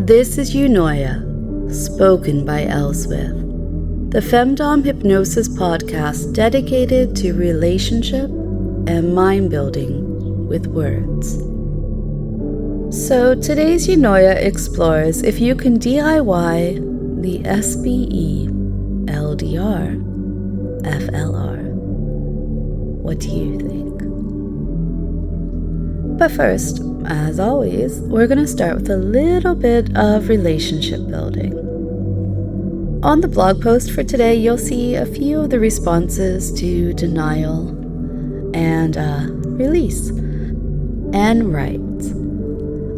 This is Eunoia, spoken by Elswyth, the Femdom Hypnosis podcast dedicated to relationship and mind building with words. So today's Eunoia explores if you can DIY the SbE LDR FLR. What do you think? But first, as always, we're going to start with a little bit of relationship building. On the blog post for today, you'll see a few of the responses to denial and release. And writes,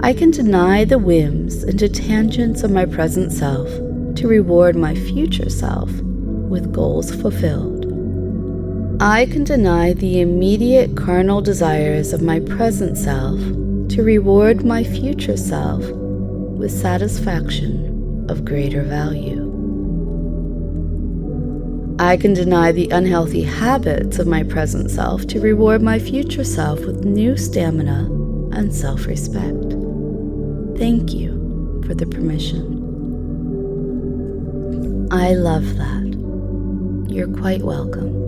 I can deny the whims and tangents of my present self to reward my future self with goals fulfilled. I can deny the immediate carnal desires of my present self to reward my future self with satisfaction of greater value. I can deny the unhealthy habits of my present self to reward my future self with new stamina and self-respect. Thank you for the permission. I love that. You're quite welcome.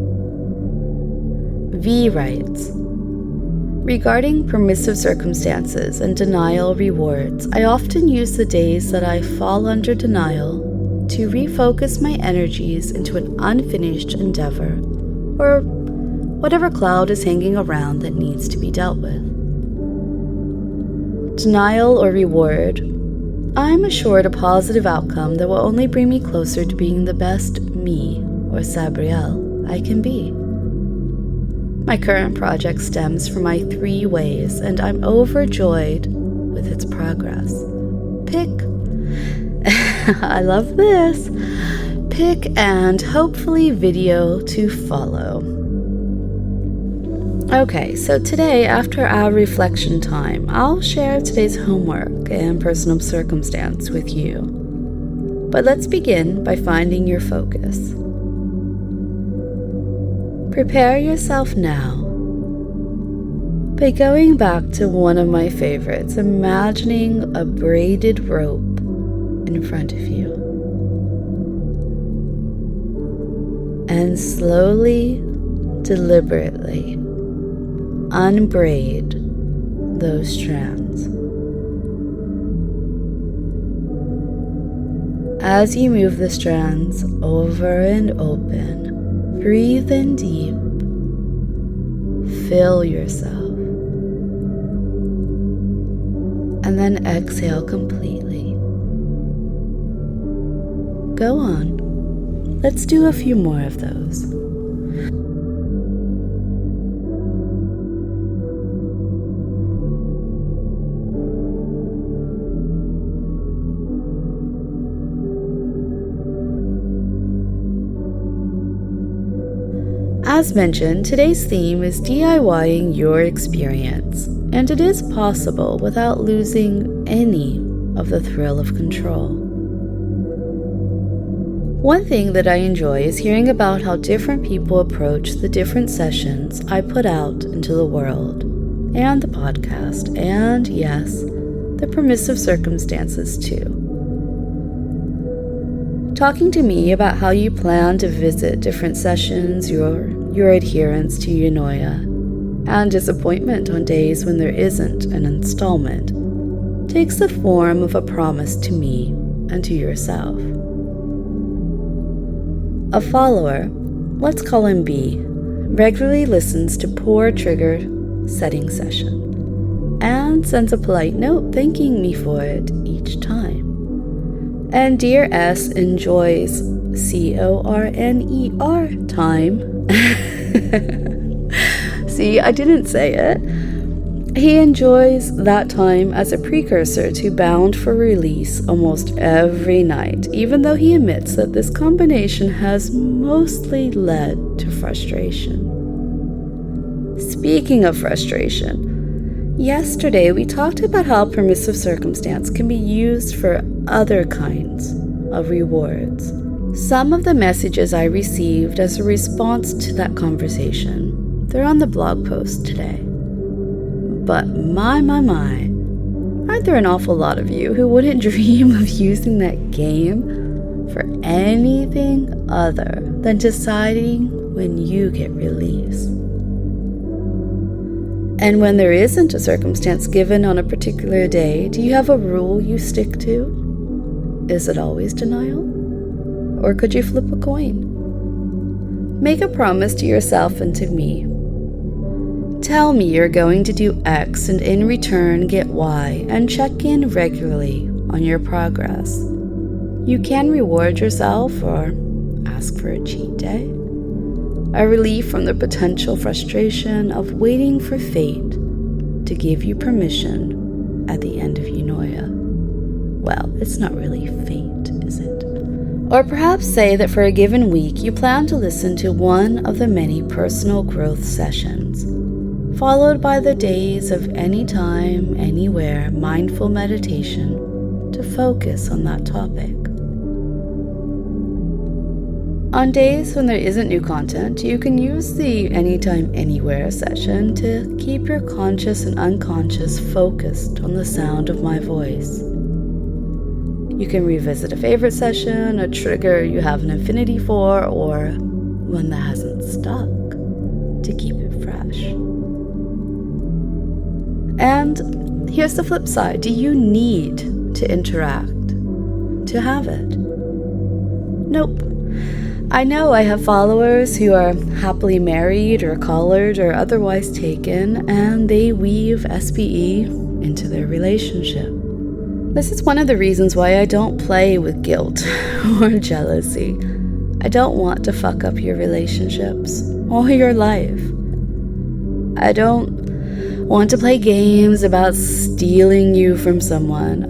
V writes, regarding permissive circumstances and denial rewards, I often use the days that I fall under denial to refocus my energies into an unfinished endeavor or whatever cloud is hanging around that needs to be dealt with. Denial or reward, I'm assured a positive outcome that will only bring me closer to being the best me, or SbE I can be. My current project stems from my 3 ways, and I'm overjoyed with its progress. Pick, I love this, pick and hopefully video to follow. Okay, so today, after our reflection time, I'll share today's homework and personal circumstance with you. But let's begin by finding your focus. Prepare yourself now by going back to one of my favorites, imagining a braided rope in front of you. And slowly, deliberately, unbraid those strands. As you move the strands over and open, breathe in deep, fill yourself, and then exhale completely. Go on, let's do a few more of those. As mentioned, today's theme is DIYing your experience, and it is possible without losing any of the thrill of control. One thing that I enjoy is hearing about how different people approach the different sessions I put out into the world, and the podcast, and yes, the permissive circumstances too. Talking to me about how you plan to visit different sessions, your adherence to Eunoia, and disappointment on days when there isn't an installment, takes the form of a promise to me and to yourself. A follower, let's call him B, regularly listens to poor trigger setting session and sends a polite note thanking me for it each time. And dear S enjoys CORNER time. See, I didn't say it. He enjoys that time as a precursor to Bound for release almost every night, even though he admits that this combination has mostly led to frustration. Speaking of frustration, yesterday we talked about how permissive circumstance can be used for other kinds of rewards. Some of the messages I received as a response to that conversation, they're on the blog post today. But my, Aren't there an awful lot of you who wouldn't dream of using that game for anything other than deciding when you get release? And when there isn't a circumstance given on a particular day, do you have a rule you stick to? Is it always denial? Or could you flip a coin? Make a promise to yourself and to me. Tell me you're going to do X and in return get Y, and check in regularly on your progress. You can reward yourself or ask for a cheat day. A relief from the potential frustration of waiting for fate to give you permission at the end of eunoia. Well, it's not really fate, is it? Or perhaps say that for a given week you plan to listen to one of the many personal growth sessions, followed by the days of anytime, anywhere mindful meditation to focus on that topic. On days when there isn't new content, you can use the Anytime Anywhere session to keep your conscious and unconscious focused on the sound of my voice. You can revisit a favorite session, a trigger you have an affinity for, or one that hasn't stuck to keep it fresh. And here's the flip side. Do you need to interact to have it? Nope. I know I have followers who are happily married or collared or otherwise taken, and they weave SbE into their relationship. This is one of the reasons why I don't play with guilt or jealousy. I don't want to fuck up your relationships or your life. I don't want to play games about stealing you from someone.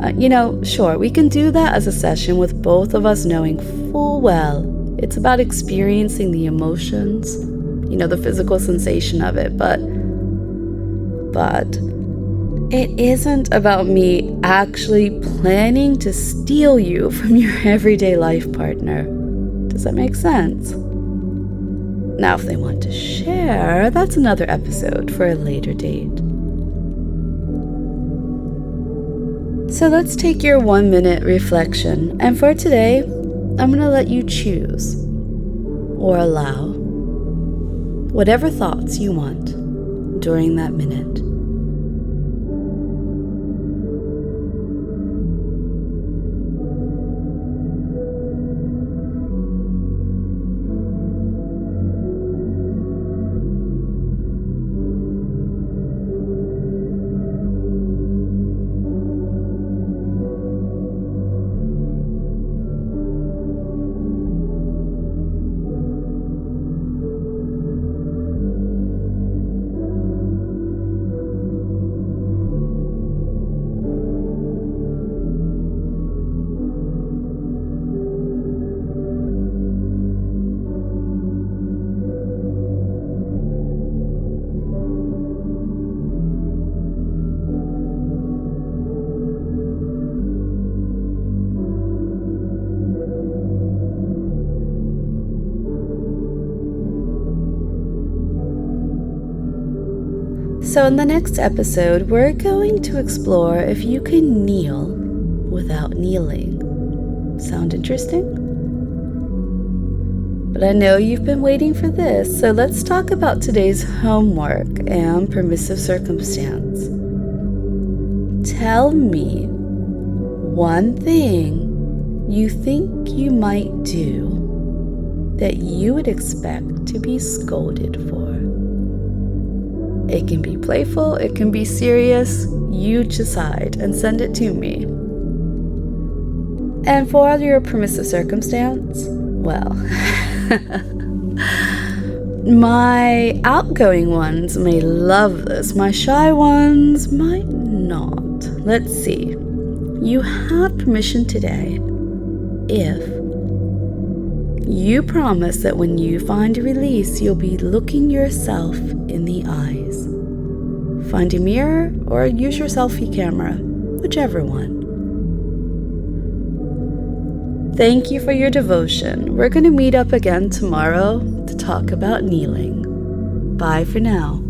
Sure, we can do that as a session with both of us knowing full well it's about experiencing the emotions, the physical sensation of it, but it isn't about me actually planning to steal you from your everyday life partner. Does that make sense? Now, if they want to share, that's another episode for a later date. So let's take your 1-minute reflection, and for today, I'm going to let you choose or allow whatever thoughts you want during that minute. So in the next episode, we're going to explore if you can kneel without kneeling. Sound interesting? But I know you've been waiting for this, so let's talk about today's homework and permissive circumstance. Tell me one thing you think you might do that you would expect to be scolded for. It can be playful, it can be serious, you decide and send it to me. And for your permissive circumstance, well, my outgoing ones may love this, my shy ones might not. Let's see. You have permission today if you promise that when you find a release, you'll be looking yourself in the eyes. Find a mirror or use your selfie camera, whichever one. Thank you for your devotion. We're going to meet up again tomorrow to talk about kneeling. Bye for now.